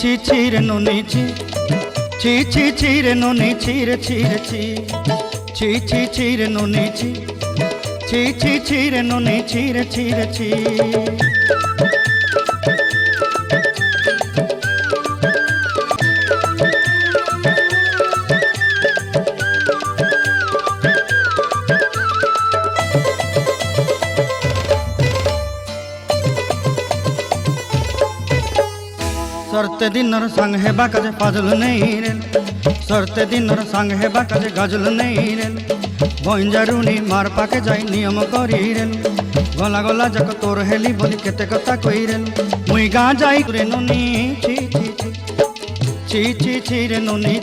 ছি ছি রে নুনি ছি ছি ছি ছি রে নুনি ছি রে ছি রে ছি ছি ছি ছি রে নুনি ছি ছি ছি ছি রে নুনি ছি রে ছি রে ছি। सरते दिनर संग हेबा काजे फाजल नहीं रे सरते दिनर संग हेबा काजे गजल नहीं रे बंजारुनी मार पाके जाई नियम करी रे गला गला जक तोर हेली बोली केते कथा कई रे मुई गा जाई रे नुनी छी छी छी छी छी छी रे नुनी।